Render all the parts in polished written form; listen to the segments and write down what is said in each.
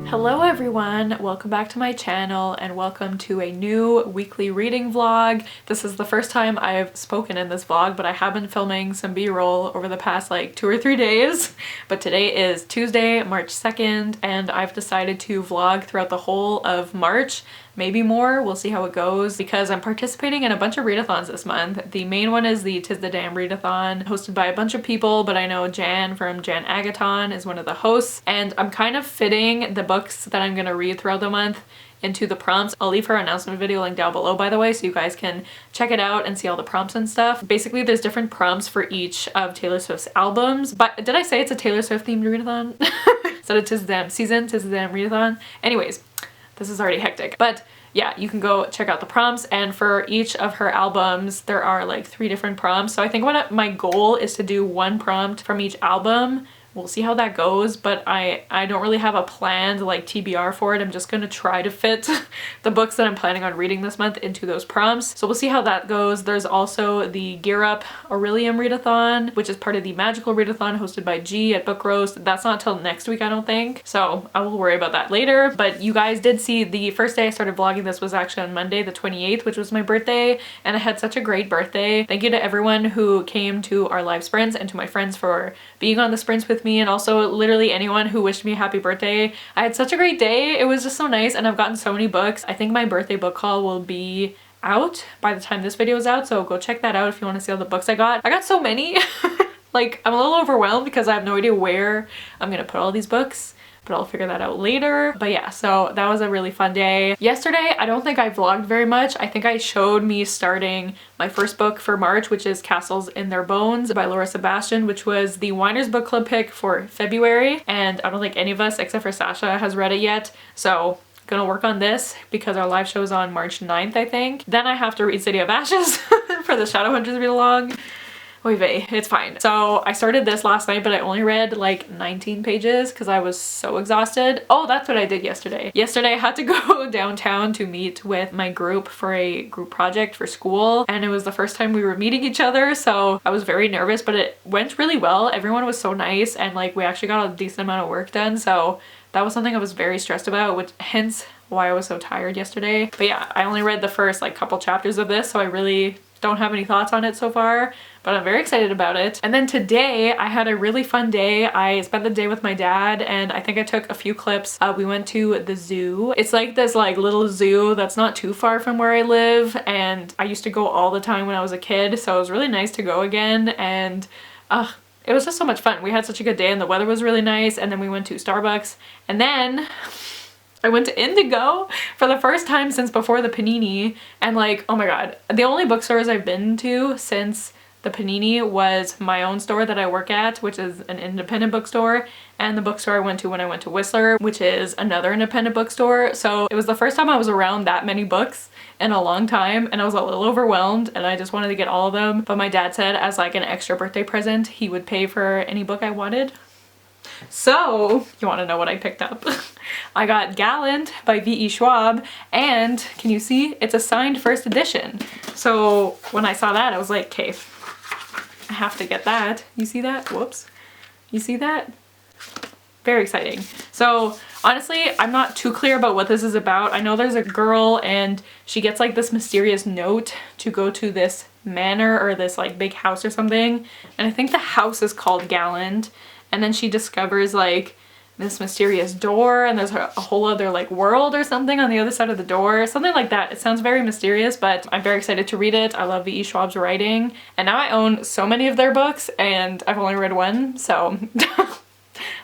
Hello everyone, welcome back to my channel and welcome to a new weekly reading vlog. This is the first time I've spoken in this vlog, but I have been filming some b-roll over the past like 2 or 3 days. But today is Tuesday, March 2nd, and I've decided to vlog throughout the whole of March. Maybe more, we'll see how it goes, because I'm participating in a bunch of readathons this month. The main one is the 'Tis the Damn readathon, hosted by a bunch of people, but I know Jan from Jan Agaton is one of the hosts, and I'm kind of fitting the books that I'm gonna read throughout the month into the prompts. I'll leave her announcement video link down below, by the way, so you guys can check it out and see all the prompts and stuff. Basically, there's different prompts for each of Taylor Swift's albums. But did I say it's a Taylor Swift themed readathon? Instead of 'Tis the Damn season, 'Tis the Damn readathon. Anyways, this is already hectic. But yeah, you can go check out the prompts, and for each of her albums there are like 3 different prompts. So I think my goal is to do 1 prompt from each album. We'll see how that goes, but I don't really have a planned like TBR for it. I'm just gonna try to fit the books that I'm planning on reading this month into those prompts. So we'll see how that goes. There's also the Gear Up Aurelium readathon, which is part of the Magical readathon hosted by G at Book Roast. That's not till next week, I don't think. So I will worry about that later. But you guys did see the first day I started vlogging this was actually on Monday the 28th, which was my birthday, and I had such a great birthday. Thank you to everyone who came to our live sprints and to my friends for being on the sprints with me, and also literally anyone who wished me a happy birthday. I had such a great day. It was just so nice, and I've gotten so many books. I think my birthday book haul will be out by the time this video is out, so go check that out if you want to see all the books I got. I got so many. Like, I'm a little overwhelmed because I have no idea where I'm gonna put all these books, but I'll figure that out later. But yeah, so that was a really fun day. Yesterday, I don't think I vlogged very much. I think I showed me starting my first book for March, which is Castles in Their Bones by Laura Sebastian, which was the Winers Book Club pick for February. And I don't think any of us, except for Sasha, has read it yet. So gonna work on this because our live show is on March 9th, I think. Then I have to read City of Ashes for the Shadowhunters read along. Oy vey, it's fine. So I started this last night, but I only read like 19 pages because I was so exhausted. Oh, that's what I did yesterday. Yesterday I had to go downtown to meet with my group for a group project for school, and it was the first time we were meeting each other, so I was very nervous, but it went really well. Everyone was so nice, and like we actually got a decent amount of work done, so that was something I was very stressed about, which hence why I was so tired yesterday. But yeah, I only read the first like couple chapters of this, so I really don't have any thoughts on it so far, but I'm very excited about it. And then today I had a really fun day. I spent the day with my dad, and I think I took a few clips. We went to the zoo. It's like this like little zoo that's not too far from where I live, and I used to go all the time when I was a kid, so it was really nice to go again. And it was just so much fun. We had such a good day, and the weather was really nice. And then we went to Starbucks, and then I went to Indigo for the first time since before the Panini, and like, oh my god, the only bookstores I've been to since the Panini was my own store that I work at, which is an independent bookstore, and the bookstore I went to when I went to Whistler, which is another independent bookstore. So it was the first time I was around that many books in a long time, and I was a little overwhelmed, and I just wanted to get all of them. But my dad said as like an extra birthday present, he would pay for any book I wanted. So, you want to know what I picked up? I got Gallant by V.E. Schwab, and can you see? It's a signed first edition. So when I saw that, I was like, okay, I have to get that. You see that? Whoops. You see that? Very exciting. So honestly, I'm not too clear about what this is about. I know there's a girl and she gets like this mysterious note to go to this manor or this like big house or something. And I think the house is called Gallant. And then she discovers like this mysterious door, and there's a whole other like world or something on the other side of the door. Something like that. It sounds very mysterious, but I'm very excited to read it. I love V.E. Schwab's writing. And now I own so many of their books, and I've only read 1, so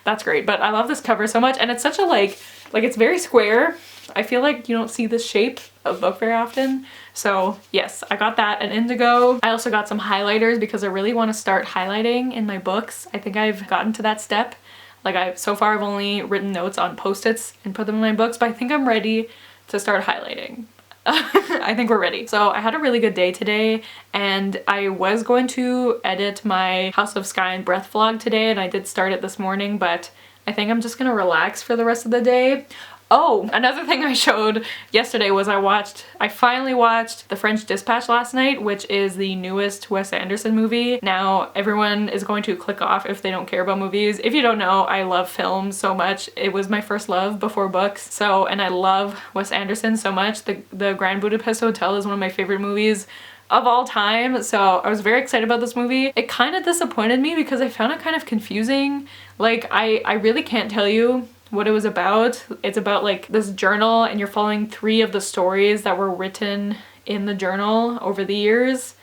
that's great. But I love this cover so much, and it's such a like it's very square. I feel like you don't see this shape of book very often. So yes, I got that at Indigo. I also got some highlighters because I really want to start highlighting in my books. I think I've gotten to that step. Like so far I've only written notes on post-its and put them in my books, but I think I'm ready to start highlighting. I think we're ready. So I had a really good day today, and I was going to edit my House of Sky and Breath vlog today, and I did start it this morning, but I think I'm just gonna relax for the rest of the day. Oh, another thing I showed yesterday was I finally watched The French Dispatch last night, which is the newest Wes Anderson movie. Now, everyone is going to click off if they don't care about movies. If you don't know, I love film so much. It was my first love before books. So, and I love Wes Anderson so much. The Grand Budapest Hotel is one of my favorite movies of all time, so I was very excited about this movie. It kind of disappointed me because I found it kind of confusing. Like, I really can't tell you what it was about. It's about like this journal, and you're following 3 of the stories that were written in the journal over the years.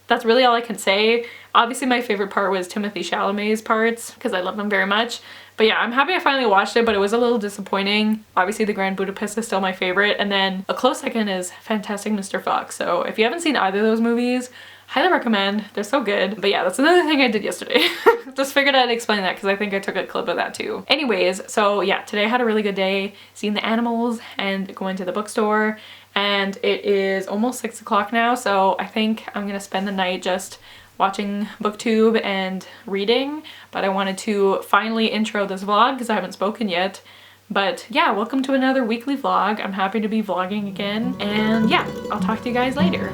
That's really all I can say. Obviously my favorite part was Timothée Chalamet's parts because I love them very much. But yeah, I'm happy I finally watched it, but it was a little disappointing. Obviously The Grand Budapest is still my favorite, and then a close second is Fantastic Mr. Fox. So if you haven't seen either of those movies, highly recommend. They're so good. But yeah, that's another thing I did yesterday. Just figured I'd explain that because I think I took a clip of that too. Anyways, so yeah, today I had a really good day seeing the animals and going to the bookstore, and it is almost 6 o'clock now, so I think I'm gonna spend the night just watching booktube and reading. But I wanted to finally intro this vlog because I haven't spoken yet. But yeah, welcome to another weekly vlog. I'm happy to be vlogging again, and yeah, I'll talk to you guys later.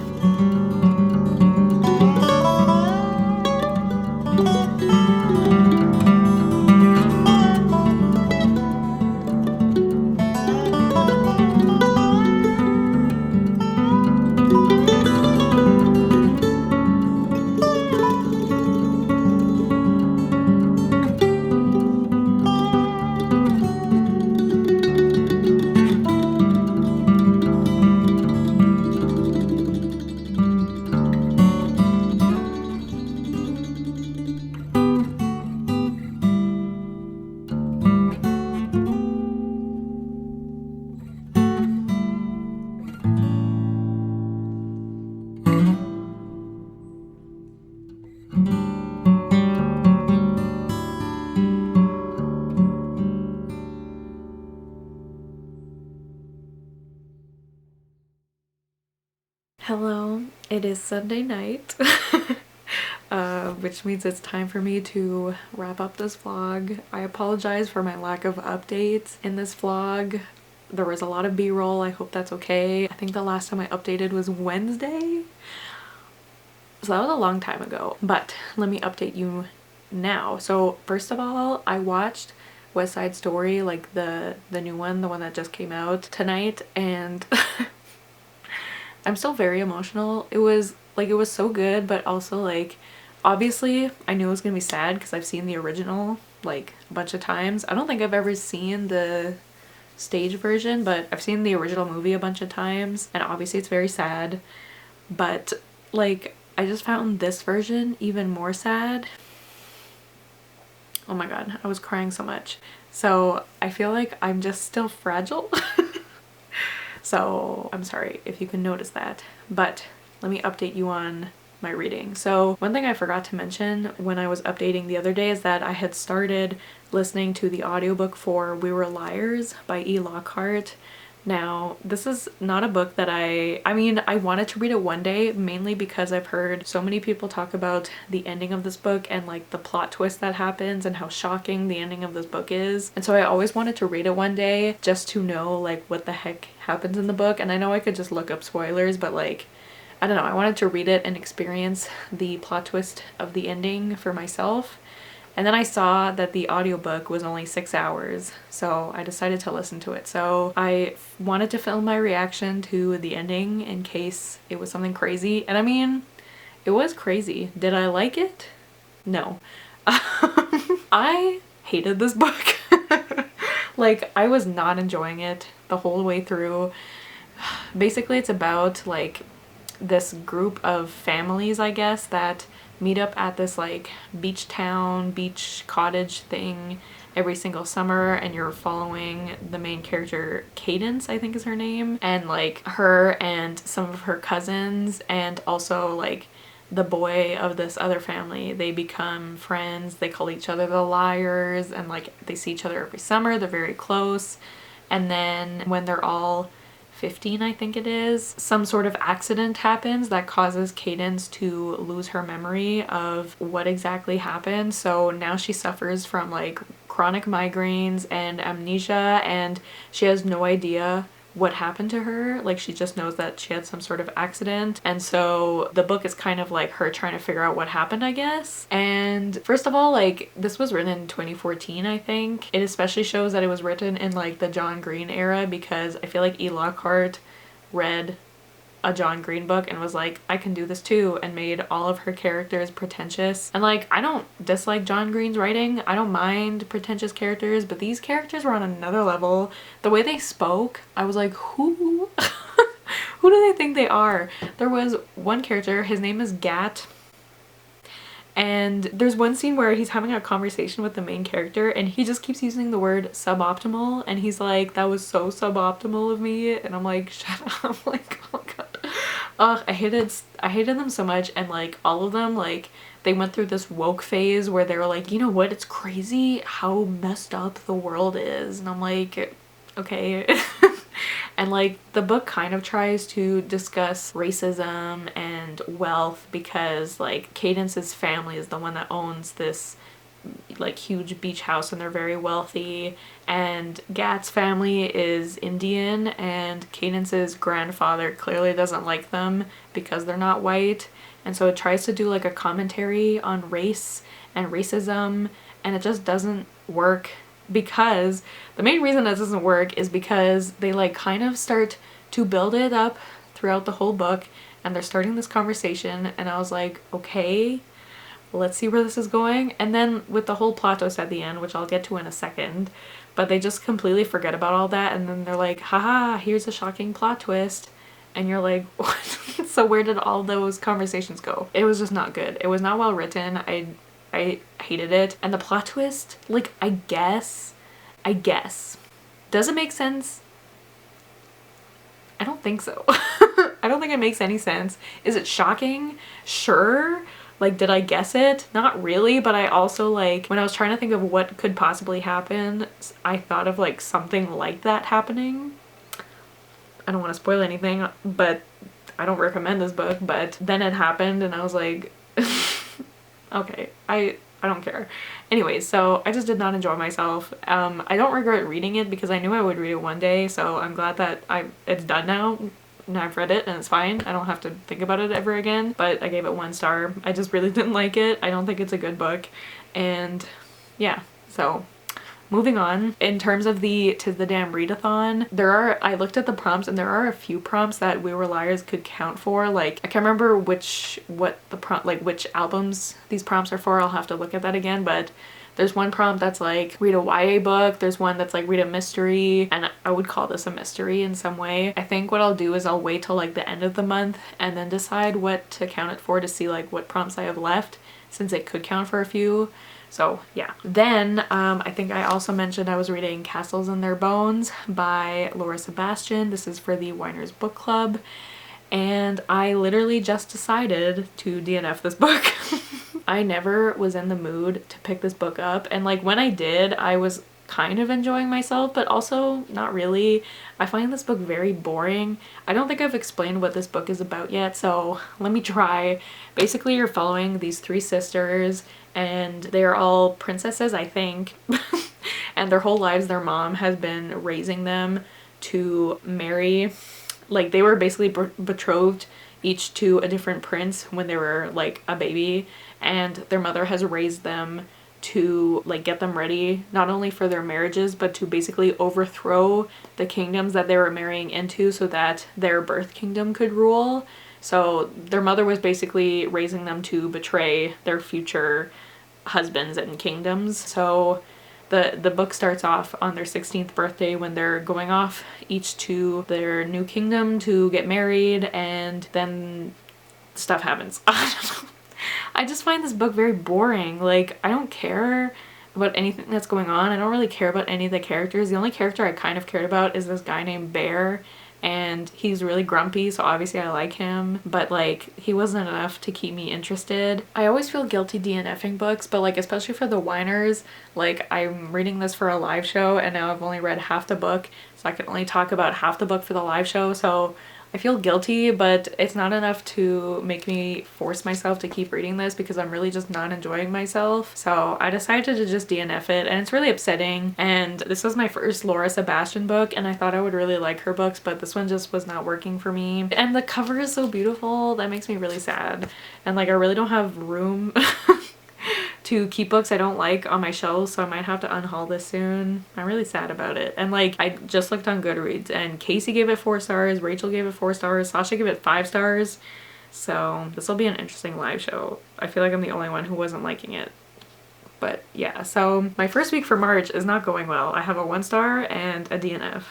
Hello, it is Sunday night, which means it's time for me to wrap up this vlog. I apologize for my lack of updates in this vlog. There was a lot of b-roll, I hope that's okay. I think the last time I updated was Wednesday, so that was a long time ago. But let me update you now. So first of all, I watched West Side Story, like the new one, the one that just came out tonight, and I'm still very emotional. It was so good, but also like, obviously I knew it was gonna be sad because I've seen the original like a bunch of times. I don't think I've ever seen the stage version, but I've seen the original movie a bunch of times, and obviously it's very sad. But like, I just found this version even more sad. Oh my god, I was crying so much. So I feel like I'm just still fragile. So I'm sorry if you can notice that, but let me update you on my reading. So one thing I forgot to mention when I was updating the other day is that I had started listening to the audiobook for We Were Liars by E. Lockhart. Now, this is not a book that I mean, I wanted to read it one day, mainly because I've heard so many people talk about the ending of this book and like the plot twist that happens and how shocking the ending of this book is. And so I always wanted to read it one day just to know like what the heck happens in the book. And I know I could just look up spoilers, but like, I don't know, I wanted to read it and experience the plot twist of the ending for myself. And then I saw that the audiobook was only 6 hours, so I decided to listen to it. So I wanted to film my reaction to the ending in case it was something crazy. And I mean, it was crazy. Did I like it? No. I hated this book. Like, I was not enjoying it the whole way through. Basically, it's about like this group of families, I guess, that meet up at this like beach town, beach cottage thing every single summer, and you're following the main character, Cadence, I think is her name, and like her and some of her cousins, and also like the boy of this other family. They become friends, they call each other the Liars, and like they see each other every summer, they're very close. And then when they're all 15, I think it is, some sort of accident happens that causes Cadence to lose her memory of what exactly happened. So now she suffers from like chronic migraines and amnesia, and she has no idea what happened to her. Like, she just knows that she had some sort of accident, and so the book is kind of like her trying to figure out what happened, I guess. And first of all, like, this was written in 2014, I think. It especially shows that it was written in like the John Green era, because I feel like E. Lockhart read a John Green book and was like, I can do this too, and made all of her characters pretentious. And like, I don't dislike John Green's writing, I don't mind pretentious characters, but these characters were on another level. The way they spoke, I was like, who who do they think they are? There was one character, his name is Gat, and there's one scene where he's having a conversation with the main character and he just keeps using the word suboptimal, and he's like, that was so suboptimal of me, and I'm like, shut up. Like, oh god. Ugh, I hated them so much. And like, all of them, like, they went through this woke phase where they were like, you know what, it's crazy how messed up the world is, and I'm like, okay. And like, the book kind of tries to discuss racism and wealth, because like Cadence's family is the one that owns this like huge beach house and they're very wealthy, and Gat's family is Indian, and Cadence's grandfather clearly doesn't like them because they're not white, and so it tries to do like a commentary on race and racism, and it just doesn't work, because the main reason it doesn't work is because they like kind of start to build it up throughout the whole book, and they're starting this conversation, and I was like, okay, let's see where this is going. And then with the whole plot twist at the end, which I'll get to in a second, but they just completely forget about all that, and then they're like, haha, here's a shocking plot twist, and you're like, what? So where did all those conversations go? It was just not good. It was not well written. I hated it. And the plot twist, like, I guess does it make sense? I don't think so. I don't think it makes any sense. Is it shocking? Sure. Like, did I guess it? Not really, but I also, like, when I was trying to think of what could possibly happen, I thought of like something like that happening. I don't want to spoil anything, but I don't recommend this book, but then it happened and I was like, okay, I don't care. Anyways, so I just did not enjoy myself. I don't regret reading it because I knew I would read it one day, so I'm glad that it's done now. And I've read it and it's fine. I don't have to think about it ever again, but I gave it 1 star. I just really didn't like it. I don't think it's a good book, and yeah, so moving on. In terms of the Tis the Damn Readathon, I looked at the prompts and there are a few prompts that We Were Liars could count for. Like, I can't remember which albums these prompts are for. I'll have to look at that again, but there's one prompt that's like, read a YA book. There's one that's like, read a mystery, and I would call this a mystery in some way. I think what I'll do is I'll wait till like the end of the month and then decide what to count it for, to see like what prompts I have left, since it could count for a few. So yeah. Then I think I also mentioned I was reading Castles in Their Bones by Laura Sebastian. This is for the Winers Book Club, and I literally just decided to DNF this book. I never was in the mood to pick this book up, and like when I did, I was kind of enjoying myself, but also not really. I find this book very boring. I don't think I've explained what this book is about yet, so let me try. Basically, you're following these 3 sisters, and they're all princesses, I think, and their whole lives their mom has been raising them to marry. Like, they were basically betrothed each to a different prince when they were like a baby, and their mother has raised them to like get them ready not only for their marriages, but to basically overthrow the kingdoms that they were marrying into so that their birth kingdom could rule. So their mother was basically raising them to betray their future husbands and kingdoms. So the book starts off on their 16th birthday when they're going off each to their new kingdom to get married, and then stuff happens. I don't know. I just find this book very boring. Like, I don't care about anything that's going on. I don't really care about any of the characters. The only character I kind of cared about is this guy named Bear, and he's really grumpy, so obviously I like him, but like, he wasn't enough to keep me interested. I always feel guilty DNFing books, but like, especially for the Winers, like, I'm reading this for a live show and now I've only read half the book, so I can only talk about half the book for the live show, so I feel guilty, but it's not enough to make me force myself to keep reading this because I'm really just not enjoying myself. So I decided to just DNF it, and it's really upsetting. And this was my first Laura Sebastian book, and I thought I would really like her books, but this one just was not working for me. And the cover is so beautiful. That makes me really sad. And like I really don't have room to keep books I don't like on my shelves, so I might have to unhaul this soon. I'm really sad about it. And like I just looked on Goodreads and Casey gave it 4 stars, Rachel gave it 4 stars, Sasha gave it 5 stars. So this will be an interesting live show. I feel like I'm the only one who wasn't liking it. But yeah, so my first week for March is not going well. I have a 1 star and a DNF.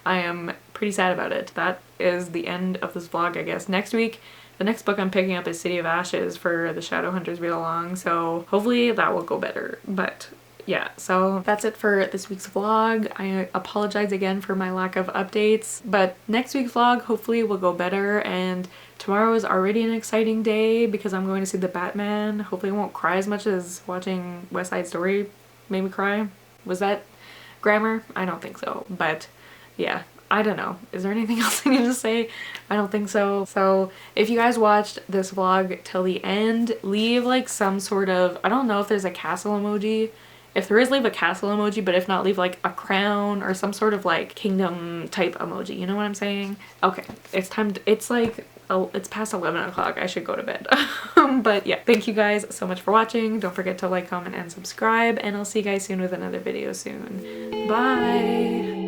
I am pretty sad about it. That is the end of this vlog, I guess. Next week, the next book I'm picking up is City of Ashes for the Shadowhunters read along, so hopefully that will go better. But yeah, so that's it for this week's vlog. I apologize again for my lack of updates, but next week's vlog hopefully will go better, and tomorrow is already an exciting day because I'm going to see the Batman. Hopefully I won't cry as much as watching West Side Story made me cry. Was that grammar? I don't think so, but yeah. I don't know. Is there anything else I need to say? I don't think so. So if you guys watched this vlog till the end, leave like some sort of, I don't know if there's a castle emoji. If there is, leave a castle emoji, but if not, leave like a crown or some sort of like kingdom type emoji. You know what I'm saying? Okay, it's time to, it's like, oh, it's past 11 o'clock. I should go to bed. But yeah, thank you guys so much for watching. Don't forget to like, comment, and subscribe, and I'll see you guys soon with another video soon. Bye!